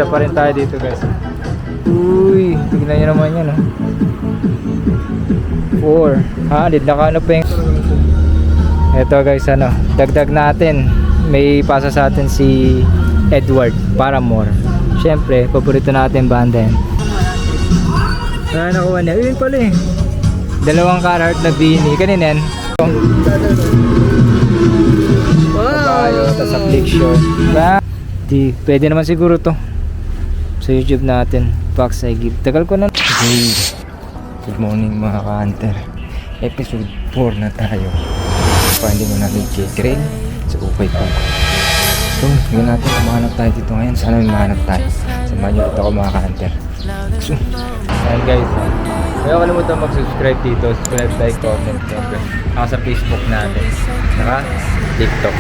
Isa pa rin tayo dito guys. Uy, tignan nyo naman yan 400 nakano pa yung eto guys, dagdag natin, may pasa sa atin si Edward Paramore. Syempre paborito natin banda yan. Nakuha niya, yun pala eh, 2 Carhartt na beanie kanina yan. Wow, tas affliction di pwede naman siguro to sa YouTube natin. Box I give, tagal ko na. Good morning mga ka-hunter, episode 4 na tayo. Hindi mo natin J-Train sa Upay po. So, yun natin, mahanap tayo dito ngayon. Sana may mahanap tayo. Samahan nyo dito ako mga ka-hunter. So, ayan guys, huwag kalimutan mag-subscribe dito, subscribe, like, comment, siyempre ako sa Facebook natin, saka TikTok.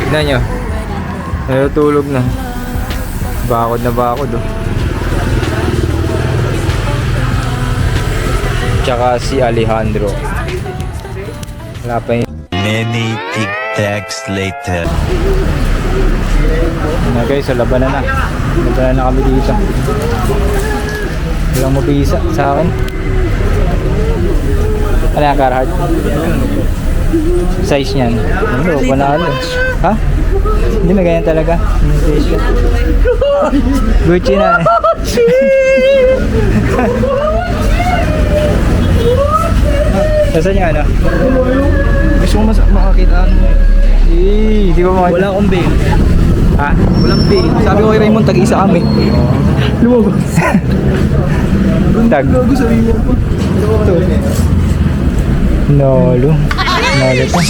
Tignan nyo, natutulog na, bakod na bakod tsaka si Alejandro wala pa yun. Many tic-tacs later. Na guys, so labanan na kami dito. Walang mabisa sa akin. Ano yung Carhartt? Size niyan. Ano, panalo. Ha? Hindi na ganyan talaga. Gucci na. Nasaan yung ano? Gusto ko makakita mo. Hindi ko makakita. Wala akong bail. Ha? Walang bail. Sabi ko kay Raymond, tag-isa kami. Lumabas. Tag. Gago sa iyo pa. Nolo pa.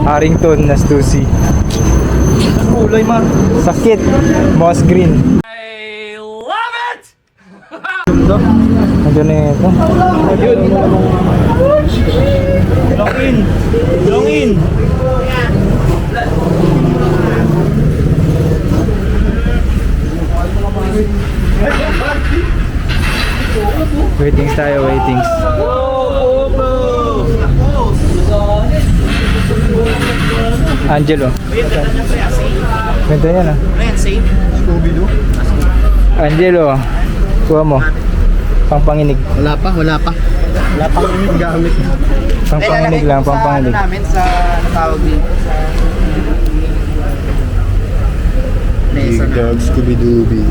Harrington na Stussy. Kulay ma. Sakit. Moss green. I love it! Ano na ito? Ayun. Long in. Long in. Waitings tayo, waitings. Angelo. Ganda yan Angelo, kuha mo. Pangpanginig. Wala pa. Wala pang gamit. Pangpanginig lang, pangpanginig. Namin sa natawag dito. Big Dog Scooby-Dooby.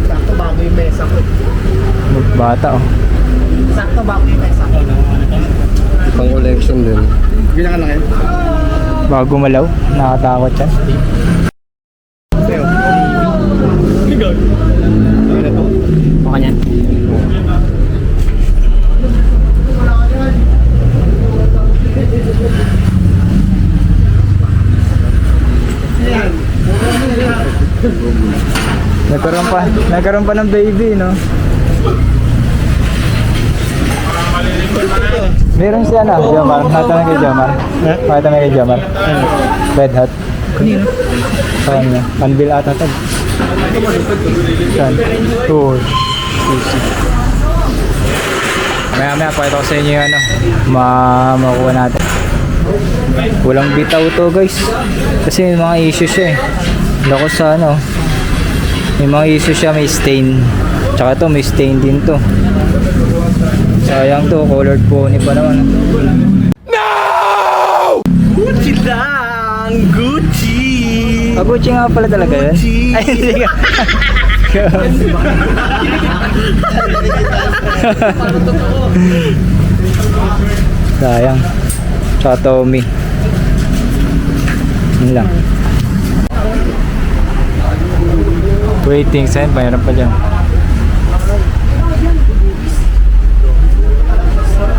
Sakto bago yung mesa ko. Bata Sakto bago yung mesa ko. Pang collection din. Bilang lang yun. Bago malaw, nakatakot yan. Baka niyan. Nagkaroon pa ng baby, no? Meron siya Jomar. Natanong kay Jomar. Natanong kay Jomar. Red Hot. Kanina? Sa kanya. Anvil ata tag. Saan? Maya pakita ko sa inyo yung makuha natin. Walang bitaw to guys. Kasi may mga issues siya Lako sa may mga issues siya, may stain. Tsaka to may stain din to. Sayang to, colored pony pa naman. No! Gucci lang! Gucci! Gucci nga pala talaga yun? Gucci! Ay, hindi ka. Sayang. Tsaka Tommy. Yun lang. Waiting sign, mayroon pa dyan.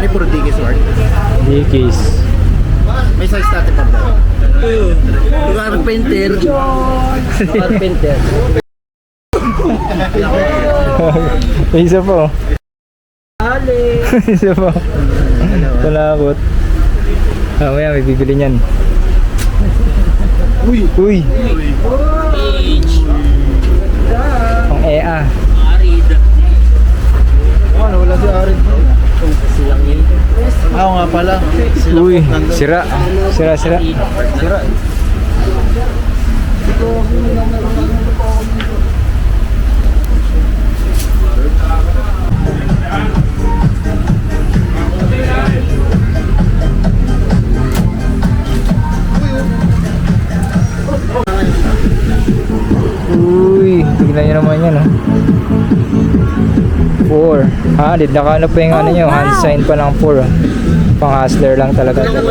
Ay, puro Dickies word. Dickies. May size natin pa ba? Carpenter. Carpenter. May isa po. Isa po. Talakot. Mamaya may bibili niyan. Uy. Pang EA. Ano, wala si Arin. Silang yun. Oo nga pala. Uy, sira. Tingnan nyo naman yan, 4. Naka ano pa yung ano nyo, hand sign pa ng 4. Pang hustler lang talaga to.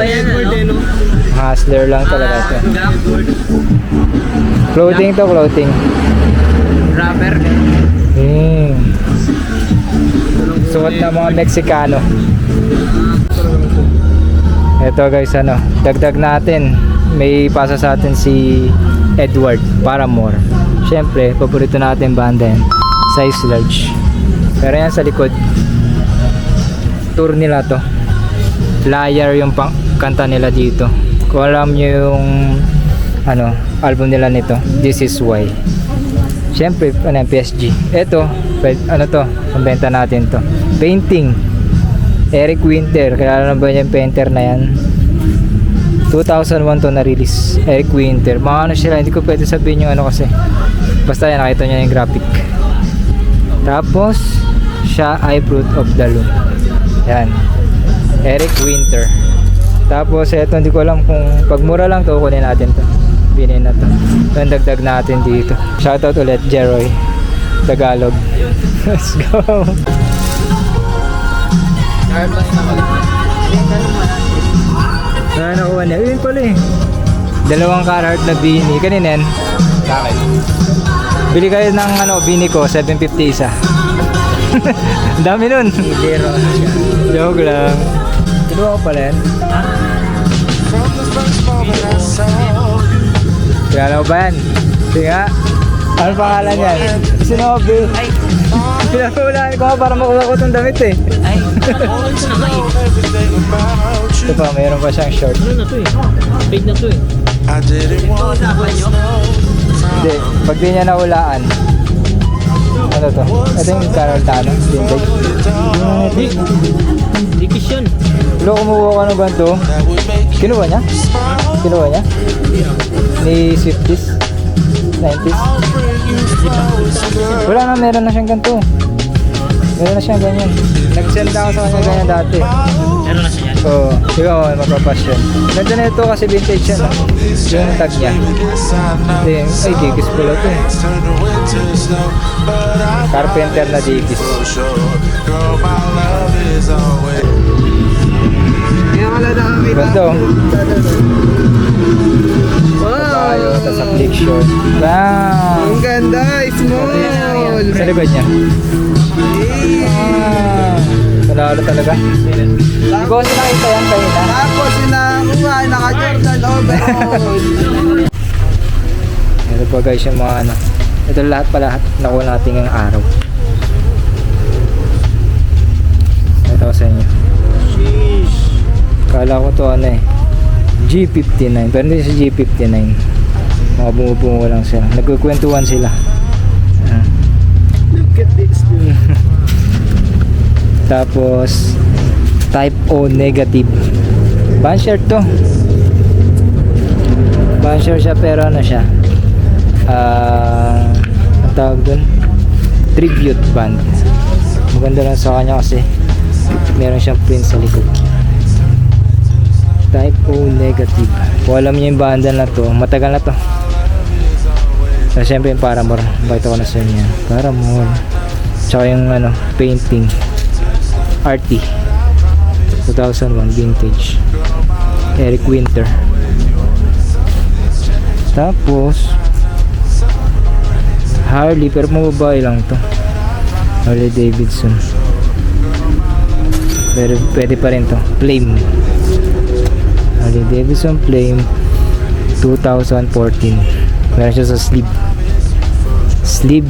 Hustler lang talaga to. Clothing to, clothing. Rubber. Suot na mga Meksikano. Ito guys, dagdag natin. May pasa sa atin si Edward Paramore. Siyempre, paborito natin banda yan. Size large. Pero yan sa likod, tour nila to. Liar yung kanta nila dito. Kung alam nyo yung album nila nito, This Is Why. Siyempre, PSG. Ito, pambenta natin to. Painting. Eric Winter. Kilala na ba yung painter na yan? 2001 to na-release. Eric Winter. Mga sila, hindi ko pwede sabihin yung kasi. Basta yan, nakita nyo yung graphic. Tapos, siya ay Fruit of the Loom. Yan. Eric Winter. Tapos, eto, hindi ko alam kung pagmura lang to, kunin natin to. Binin na to. Ito ang dagdag natin dito. Shoutout ulit, Jeroy. Tagalog. Let's go. Nakuha niya. Yun pala eh. 2 Carhartt na beanie. Kanina yan. Bakit? Bili kayo ng beanie ko. 750 isa. Ang dami nun. Joke lang. Kinuha ko pala yan. Kaya mo ba yan? Sige nga. Ano pangalan yan? Sinobi. Pinahulaan ko para makuha ko itong damit eh. Ito pa, mayroon pa siyang short. Ano na to eh? Paid na to eh. Hindi, pag di niya nahulaan. Ano to? Ito yung Carol Tano, vintage. Dikis yun. Wala kumuha ka ng ganito. Kinuha niya? Kinuha niya? Ni Swifties? 90s? Wala na, meron na siyang ganito. Meron na siyang ganyan. Nag-send ako sa kanya ganyan dati. Meron na siya yan. Oo, ikaw magpapas yun. Ganda na ito kasi vintage yan. Yung tag niya. Ay, Dickies pala ito eh. Carpenter na Dickies. Ganda oh. Kabayo, tapos affliction. Wow! Ang ganda, small. Sa likod niya. Panalo talaga. Hindi ko kasi nakita yan kanina. Tapos sinakuha, naka-Jordan overall. Ito pa guys yung mga ito lahat nakuha natin ngayong araw. Ito sa inyo. Kala ko to G59 pero hindi si G59. Mga bumubungo lang sila. Nagkukwentuhan sila. Look at this dude. Tapos type O negative. Band shirt to. Band shirt siya pero siya? Ang tawag dun? Tribute band. Maganda lang sa kanya kasi meron siyang print sa likod. Type O negative. Kung alam niyo yung banda na to, matagal na to. So, syempre yung Paramore. Bakit ako na sa inyo? Paramore. Tsaka yung painting. RT 2001 vintage. Eric Winter. Tapos Harley, pero mababae lang to. Harley Davidson. Pero pwede pa rin to. Flame. Harley Davidson Flame 2014. Meron siya sa sleeve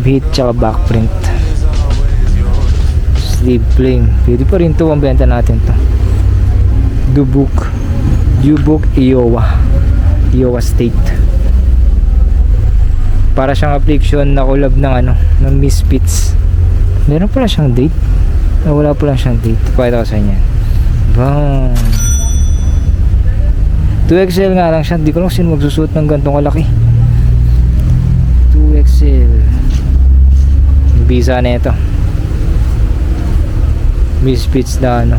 hit tsaka back print. Sleeve Flame. Pwede pa rin to. Ang benta natin to. Dubuque, Iowa State. Para siyang affliction na collab ng Misfits. Meron pala siyang date. Wala pala siyang date. Pakita ko sa inyo. Bang. 2XL nga lang siya. Hindi ko lang sino magsusuot ng gantong kalaki. 2XL. Bisa na ito. Misfits na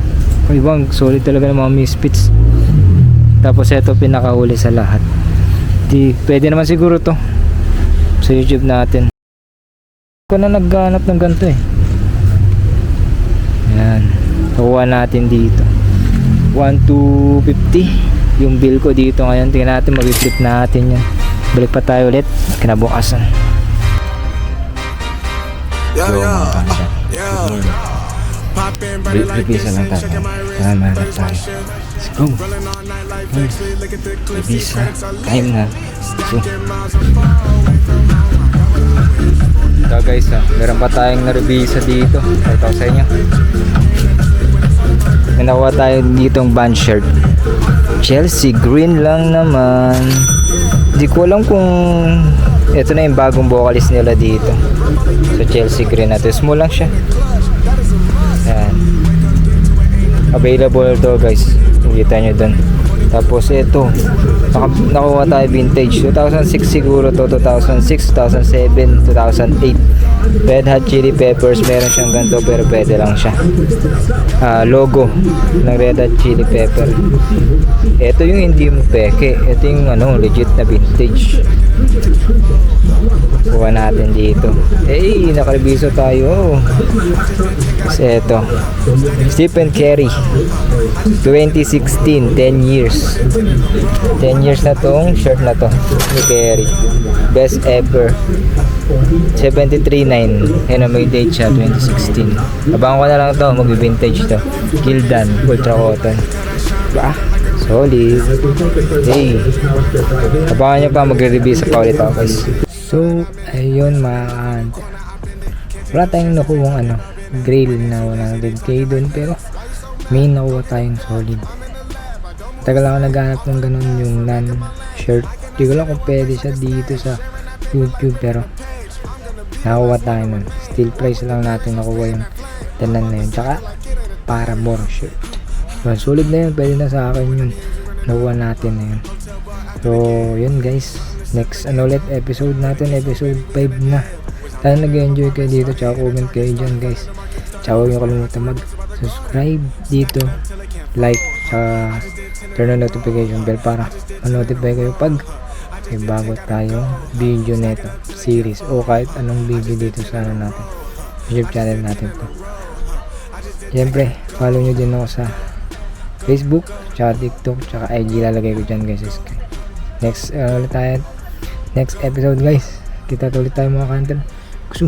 ibang solid talaga ng mga Misfits. Tapos ito pinakahuli sa lahat. Pwede naman siguro to sa YouTube natin. Ako na naghanap ng ganito eh. Yan. Nakuha natin dito. 1,250 yung bill ko dito ngayon. Tingnan natin, mag-flip natin yan. Balik pa tayo ulit kinabukasan. So mga kansa, revisa lang tayo. Kailangan mahanap tayo. Let's go. Revisa. Time na. So ito guys, meron pa tayong na-revisa dito. Ito sa inyo. May nakuha tayo ditong band shirt. Chelsea green lang naman. Hindi ko alam kung ito na yung bagong vocalist nila dito. So Chelsea green na to. Small lang siya. Ayan. Available to guys. Kita nyo dun. Tapos ito, nakuha tayo vintage. 2006 siguro to. 2006, 2007, 2008. Red Hot Chili Peppers. Meron siyang ganito pero pwede lang siya. Logo ng Red Hot Chili Pepper. Ito yung hindi mo peke. Ito yung legit na vintage. Kuha natin dito. Nakareviso tayo. Kasi ito, Stephen Curry 2016, 10 years 10 years na tong shirt na to ni Curry. Best ever. 73.9. Yan, may date siya, 2016. Abangan ko na lang to, mag-vintage to. Gildan Ultra Cotton. Ba? Solid. Hey, abangan nyo pa, magre-review pa ulit ako guys. So ayun mga kanta, wala tayong nakuha grill na 100k dun, pero may nakuha tayong solid. Tagal ako naghanap ng ganun, yung nan shirt. Di ko lang kung pwede siya dito sa YouTube, pero nakuha tayo nun. Still price lang natin nakuha yung tanan na yun. Tsaka para more shirt. Solid na yun, pwede na sa akin yun. Nakuha natin na yun. So yun guys, next ulit episode natin, episode 5 na. Sana nag-enjoy kayo dito, tsaka comment kayo dyan guys. Tsaka huwag nyo kalimutan mag-subscribe dito, like, tsaka turn on notification bell para ma-notify kayo pag may bago tayong video neto, series, o kahit anong video dito sa natin, YouTube channel natin to. Siyempre, follow nyo din ako sa Facebook, tsaka TikTok, tsaka IG, lalagay ko dyan guys. Next ulit tayo, next episode guys. Kita ulit tayo mga kanter. Gusto